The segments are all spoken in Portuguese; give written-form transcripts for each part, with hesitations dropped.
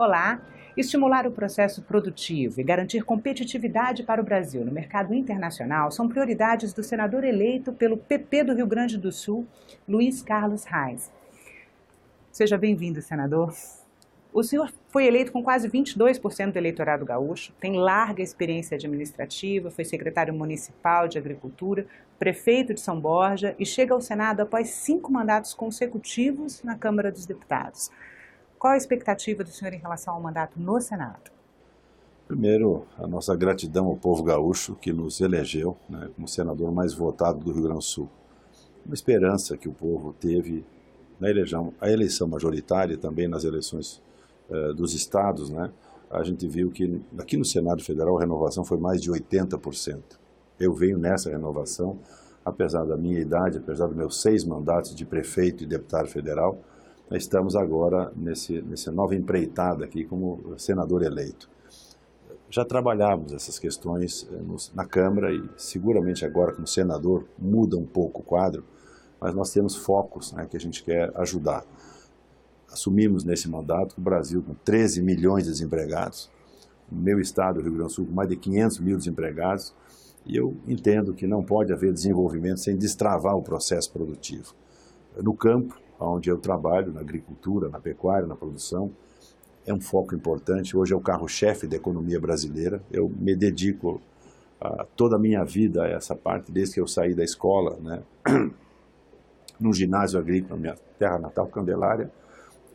Olá! Estimular o processo produtivo e garantir competitividade para o Brasil no mercado internacional são prioridades do senador eleito pelo PP do Rio Grande do Sul, Luiz Carlos Reis. Seja bem-vindo, senador. O senhor foi eleito com quase 22% do eleitorado gaúcho, tem larga experiência administrativa, foi secretário municipal de Agricultura, prefeito de São Borja e chega ao Senado após 5 mandatos consecutivos na Câmara dos Deputados. Qual a expectativa do senhor em relação ao mandato no Senado? Primeiro, a nossa gratidão ao povo gaúcho que nos elegeu, como senador mais votado do Rio Grande do Sul. Uma esperança que o povo teve na eleição majoritária e também nas eleições dos estados, a gente viu que aqui no Senado Federal a renovação foi mais de 80%. Eu venho nessa renovação, apesar da minha idade, apesar dos meus 6 mandatos de prefeito e deputado federal, nós estamos agora nessa nova empreitada aqui como senador eleito. Já trabalhávamos essas questões na Câmara e seguramente agora como senador muda um pouco o quadro, mas nós temos focos que a gente quer ajudar. Assumimos nesse mandato o Brasil com 13 milhões de desempregados, no meu estado, o Rio Grande do Sul, com mais de 500 mil desempregados, e eu entendo que não pode haver desenvolvimento sem destravar o processo produtivo. No campo, onde eu trabalho, na agricultura, na pecuária, na produção, é um foco importante. Hoje é o carro-chefe da economia brasileira. Eu me dedico toda a minha vida a essa parte, desde que eu saí da escola, no ginásio agrícola, minha terra natal, Candelária.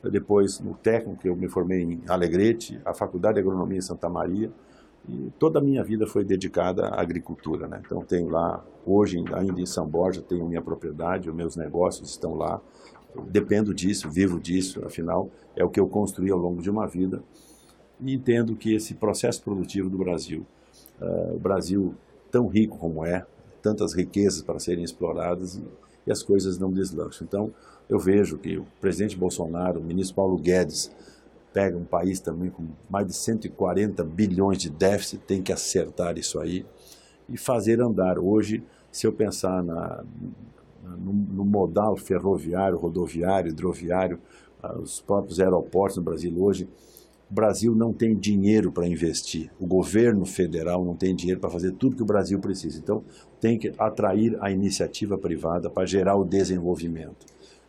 Depois, no técnico, que eu me formei em Alegrete, a Faculdade de Agronomia em Santa Maria. E toda a minha vida foi dedicada à agricultura. Então, tenho lá, hoje, ainda em São Borja, tenho minha propriedade, os meus negócios estão lá. Dependo disso, vivo disso, afinal, é o que eu construí ao longo de uma vida. E entendo que esse processo produtivo do Brasil, o Brasil tão rico como é, tantas riquezas para serem exploradas e as coisas não deslancham. Então, eu vejo que o presidente Bolsonaro, o ministro Paulo Guedes, pega um país também com mais de 140 bilhões de déficit, tem que acertar isso aí e fazer andar. Hoje, se eu pensar no modal ferroviário, rodoviário, hidroviário, os próprios aeroportos no Brasil hoje, o Brasil não tem dinheiro para investir, o governo federal não tem dinheiro para fazer tudo que o Brasil precisa. Então, tem que atrair a iniciativa privada para gerar o desenvolvimento.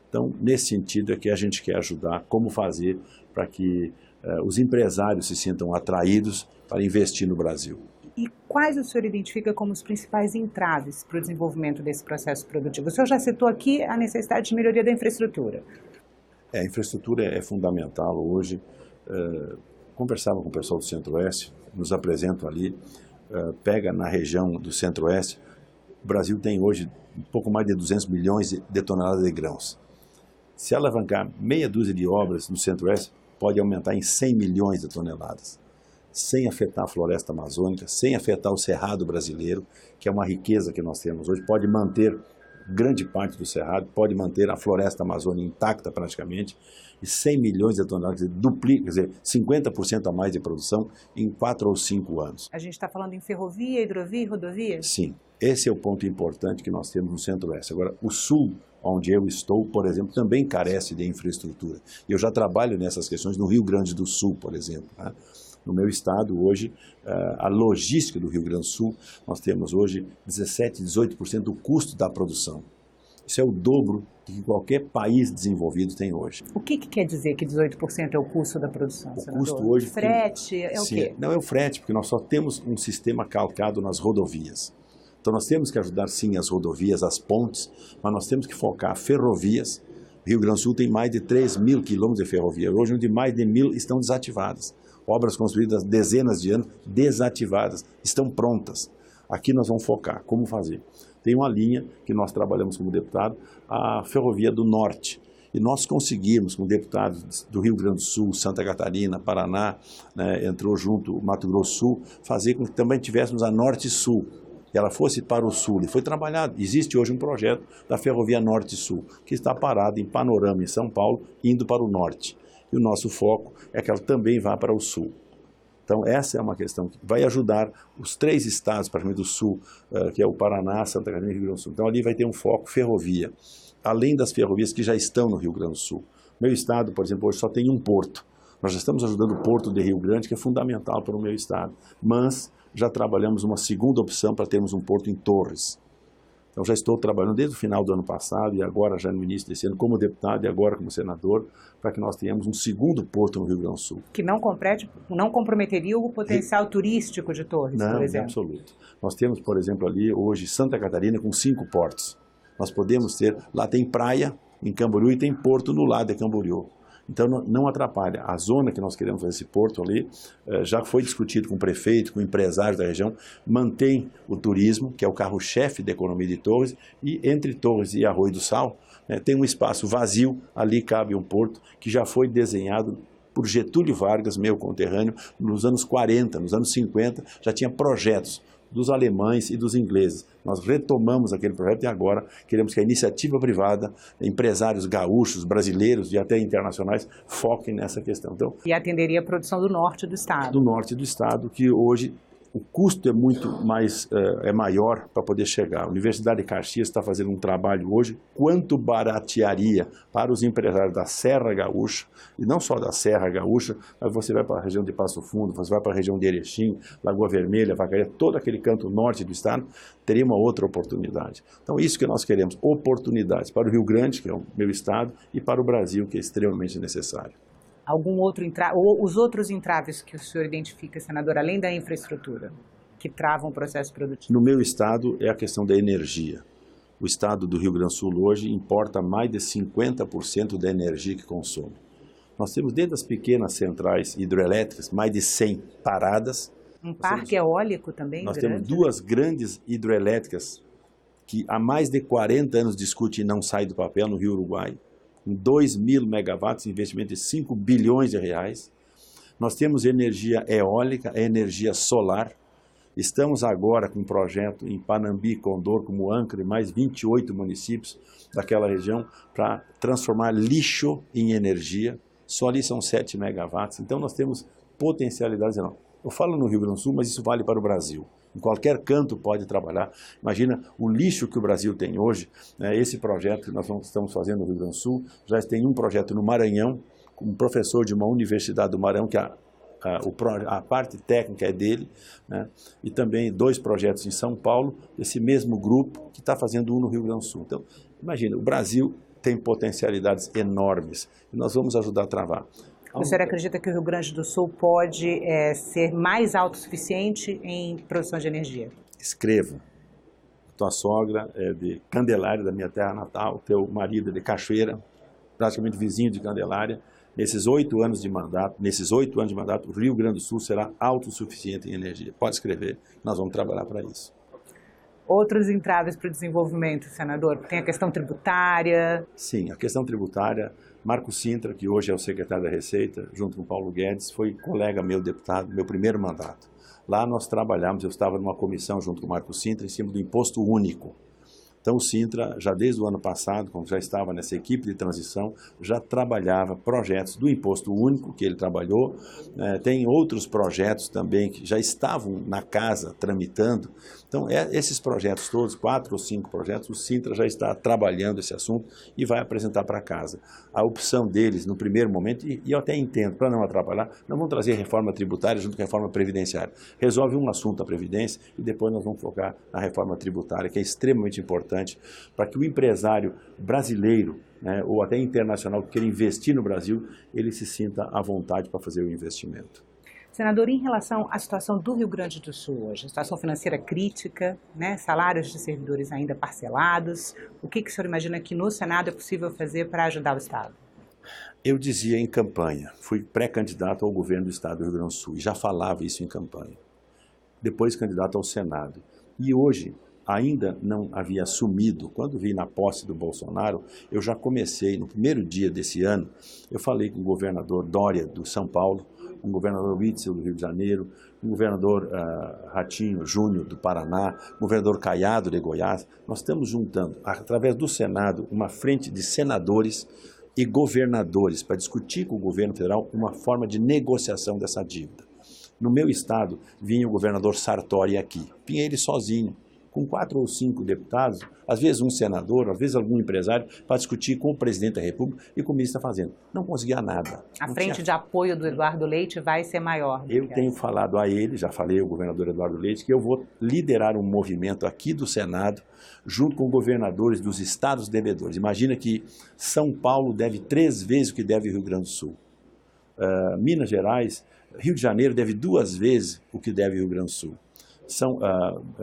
Então, nesse sentido é que a gente quer ajudar, como fazer para que os empresários se sintam atraídos para investir no Brasil. E quais o senhor identifica como os principais entraves para o desenvolvimento desse processo produtivo? O senhor já citou aqui a necessidade de melhoria da infraestrutura. A infraestrutura é fundamental hoje. Conversava com o pessoal do Centro-Oeste, nos apresentam ali, pega na região do Centro-Oeste, o Brasil tem hoje um pouco mais de 200 milhões de toneladas de grãos. Se alavancar meia dúzia de obras no Centro-Oeste, pode aumentar em 100 milhões de toneladas. Sem afetar a floresta amazônica, sem afetar o cerrado brasileiro, que é uma riqueza que nós temos hoje, pode manter grande parte do cerrado, pode manter a floresta amazônica intacta praticamente, e 100 milhões de toneladas, quer dizer, 50% a mais de produção em 4 ou 5 anos. A gente está falando em ferrovia, hidrovia e rodovia? Sim, esse é o ponto importante que nós temos no Centro-Oeste. Agora, o Sul, onde eu estou, por exemplo, também carece de infraestrutura. Eu já trabalho nessas questões no Rio Grande do Sul, por exemplo. No meu estado, hoje, a logística do Rio Grande do Sul, nós temos hoje 17%, 18% do custo da produção. Isso é o dobro que qualquer país desenvolvido tem hoje. O que quer dizer que 18% é o custo da produção, senador? O custo hoje... Frete, é o quê? Não é o frete, porque nós só temos um sistema calcado nas rodovias. Então nós temos que ajudar sim as rodovias, as pontes, mas nós temos que focar ferrovias. O Rio Grande do Sul tem mais de 3 mil quilômetros de ferrovia. Hoje, onde mais de 1.000 estão desativadas. Obras construídas há dezenas de anos, desativadas, estão prontas. Aqui nós vamos focar. Como fazer? Tem uma linha que nós trabalhamos como deputado, a Ferrovia do Norte. E nós conseguimos, com deputados do Rio Grande do Sul, Santa Catarina, Paraná, entrou junto o Mato Grosso do Sul, fazer com que também tivéssemos a Norte e Sul. Que ela fosse para o Sul. E foi trabalhado. Existe hoje um projeto da Ferrovia Norte-Sul, que está parado em Panorama, em São Paulo, indo para o Norte. E o nosso foco é que ela também vá para o Sul. Então, essa é uma questão que vai ajudar os 3 estados, praticamente do Sul, que é o Paraná, Santa Catarina e Rio Grande do Sul. Então, ali vai ter um foco ferrovia, além das ferrovias que já estão no Rio Grande do Sul. Meu estado, por exemplo, hoje só tem um porto. Nós já estamos ajudando o Porto de Rio Grande, que é fundamental para o meu estado, mas já trabalhamos uma segunda opção para termos um porto em Torres. Então já estou trabalhando desde o final do ano passado e agora já no início desse ano como deputado e agora como senador para que nós tenhamos um segundo porto no Rio Grande do Sul. Que não comprometeria o potencial turístico de Torres, por exemplo? Não, em absoluto. Nós temos, por exemplo, ali hoje Santa Catarina com 5 portos. Nós podemos ter, lá tem praia em Camboriú e tem porto no lado de Camboriú. Então não atrapalha. A zona que nós queremos fazer esse porto ali, já foi discutido com o prefeito, com empresários da região, mantém o turismo, que é o carro-chefe da economia de Torres, e entre Torres e Arroio do Sal, tem um espaço vazio, ali cabe um porto que já foi desenhado por Getúlio Vargas, meu conterrâneo, nos anos 40, nos anos 50, já tinha projetos dos alemães e dos ingleses. Nós retomamos aquele projeto e agora queremos que a iniciativa privada, empresários gaúchos, brasileiros e até internacionais foquem nessa questão. Então, e atenderia a produção do norte do estado. Do norte do estado, que hoje o custo é muito mais, maior para poder chegar. A Universidade de Caxias está fazendo um trabalho hoje, quanto baratearia para os empresários da Serra Gaúcha, e não só da Serra Gaúcha, mas você vai para a região de Passo Fundo, você vai para a região de Erechim, Lagoa Vermelha, Vacaria, todo aquele canto norte do estado, teria uma outra oportunidade. Então, isso que nós queremos, oportunidades para o Rio Grande, que é o meu estado, e para o Brasil, que é extremamente necessário. Algum outro ou os outros entraves que o senhor identifica, senador, além da infraestrutura, que travam o processo produtivo? No meu estado é a questão da energia. O estado do Rio Grande do Sul hoje importa mais de 50% da energia que consome. Nós temos desde as pequenas centrais hidrelétricas, mais de 100 paradas. Um parque eólico também Nós grande. temos 2 grandes hidrelétricas que há mais de 40 anos discutem e não saem do papel no Rio Uruguai. 2.000 megawatts, investimento de 5 bilhões de reais. Nós temos energia eólica, energia solar. Estamos agora com um projeto em Panambi, Condor, como Angra, e mais 28 municípios daquela região, para transformar lixo em energia. Só ali são 7 megawatts. Então nós temos potencialidades enormes. Eu falo no Rio Grande do Sul, mas isso vale para o Brasil. Em qualquer canto pode trabalhar. Imagina o lixo que o Brasil tem hoje. Esse projeto que nós estamos fazendo no Rio Grande do Sul, já tem um projeto no Maranhão, com um professor de uma universidade do Maranhão, que a parte técnica é dele, né? E também 2 projetos em São Paulo, esse mesmo grupo que está fazendo um no Rio Grande do Sul. Então, imagina, o Brasil tem potencialidades enormes e nós vamos ajudar a travar. O senhor acredita que o Rio Grande do Sul pode ser mais autossuficiente em produção de energia? Escreva. Tua sogra é de Candelária, da minha terra natal, teu marido é de Cachoeira, praticamente vizinho de Candelária. Nesses 8 anos de mandato, o Rio Grande do Sul será autossuficiente em energia. Pode escrever, nós vamos trabalhar para isso. Outros entraves para o desenvolvimento, senador? Tem a questão tributária? Sim, a questão tributária. Marco Sintra, que hoje é o secretário da Receita, junto com Paulo Guedes, foi colega meu deputado, meu primeiro mandato. Lá nós trabalhamos, eu estava numa comissão junto com o Marco Sintra, em cima do imposto único. Então o Sintra, já desde o ano passado, quando já estava nessa equipe de transição, já trabalhava projetos do imposto único, que ele trabalhou. Tem outros projetos também que já estavam na casa tramitando. Então esses projetos todos, 4 ou 5 projetos, o Sintra já está trabalhando esse assunto e vai apresentar para casa. A opção deles, no primeiro momento, e eu até entendo, para não atrapalhar, nós vamos trazer reforma tributária junto com a reforma previdenciária. Resolve um assunto a Previdência e depois nós vamos focar na reforma tributária, que é extremamente importante para que o empresário brasileiro, ou até internacional que queira investir no Brasil, ele se sinta à vontade para fazer o investimento. Senador, em relação à situação do Rio Grande do Sul hoje, situação financeira crítica, salários de servidores ainda parcelados, o que o senhor imagina que no Senado é possível fazer para ajudar o Estado? Eu dizia em campanha, fui pré-candidato ao governo do Estado do Rio Grande do Sul e já falava isso em campanha. Depois candidato ao Senado. E hoje, ainda não havia assumido, quando vim na posse do Bolsonaro, eu já comecei, no primeiro dia desse ano, eu falei com o governador Dória do São Paulo, com o governador Witzel do Rio de Janeiro, com o governador Ratinho Júnior do Paraná, com o governador Caiado de Goiás. Nós estamos juntando, através do Senado, uma frente de senadores e governadores para discutir com o governo federal uma forma de negociação dessa dívida. No meu estado, vinha o governador Sartori aqui, vinha ele sozinho, com 4 ou 5 deputados, às vezes um senador, às vezes algum empresário, para discutir com o presidente da República e com o ministro da Fazenda. Não conseguia nada. A frente de apoio do Eduardo Leite vai ser maior. Eu tenho falado a ele, já falei ao governador Eduardo Leite, que eu vou liderar um movimento aqui do Senado, junto com governadores dos estados devedores. Imagina que São Paulo deve 3 vezes o que deve o Rio Grande do Sul. Minas Gerais, Rio de Janeiro deve 2 vezes o que deve o Rio Grande do Sul.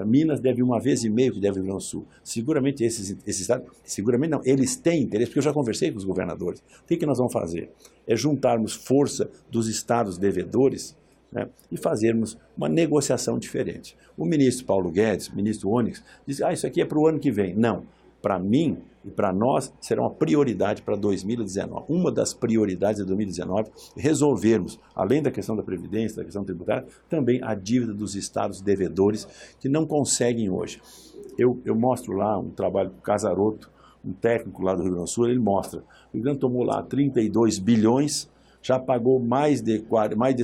Minas deve 1,5 vezes o que deve o Rio Grande do Sul. Seguramente esses estados, seguramente não, eles têm interesse, porque eu já conversei com os governadores. O que nós vamos fazer? É juntarmos força dos estados devedores, né, e fazermos uma negociação diferente. O ministro Paulo Guedes, ministro Onyx, diz, isso aqui é para o ano que vem. Não. Para mim e para nós, será uma prioridade para 2019. Uma das prioridades de 2019 é resolvermos, além da questão da Previdência, da questão tributária, também a dívida dos estados devedores que não conseguem hoje. Eu mostro lá um trabalho com o Casaroto, um técnico lá do Rio Grande do Sul, ele mostra. O Rio Grande tomou lá 32 bilhões, já pagou mais de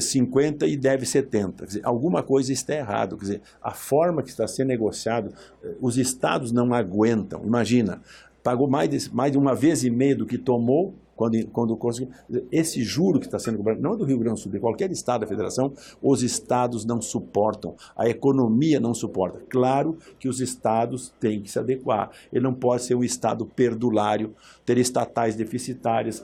50 e deve 70. Quer dizer, alguma coisa está errado. Quer dizer, a forma que está sendo negociado, os estados não aguentam. Imagina, pagou mais de 1,5 vezes do que tomou, quando conseguiu. Esse juro que está sendo cobrado, não é do Rio Grande do Sul, de qualquer estado da federação, os estados não suportam, a economia não suporta. Claro que os estados têm que se adequar. Ele não pode ser um estado perdulário, ter estatais deficitárias,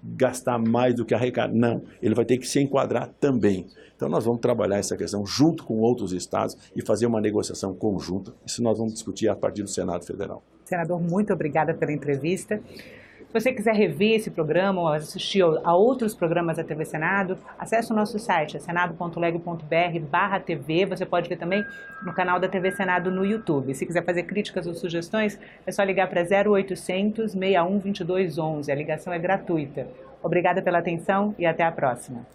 gastar mais do que arrecadar. Não, ele vai ter que se enquadrar também. Então nós vamos trabalhar essa questão junto com outros estados e fazer uma negociação conjunta. Isso nós vamos discutir a partir do Senado Federal. Senador, muito obrigada pela entrevista. Se você quiser rever esse programa ou assistir a outros programas da TV Senado, acesse o nosso site, senado.leg.br/TV. Você pode ver também no canal da TV Senado no YouTube. Se quiser fazer críticas ou sugestões, é só ligar para 0800 61 22 11. A ligação é gratuita. Obrigada pela atenção e até a próxima.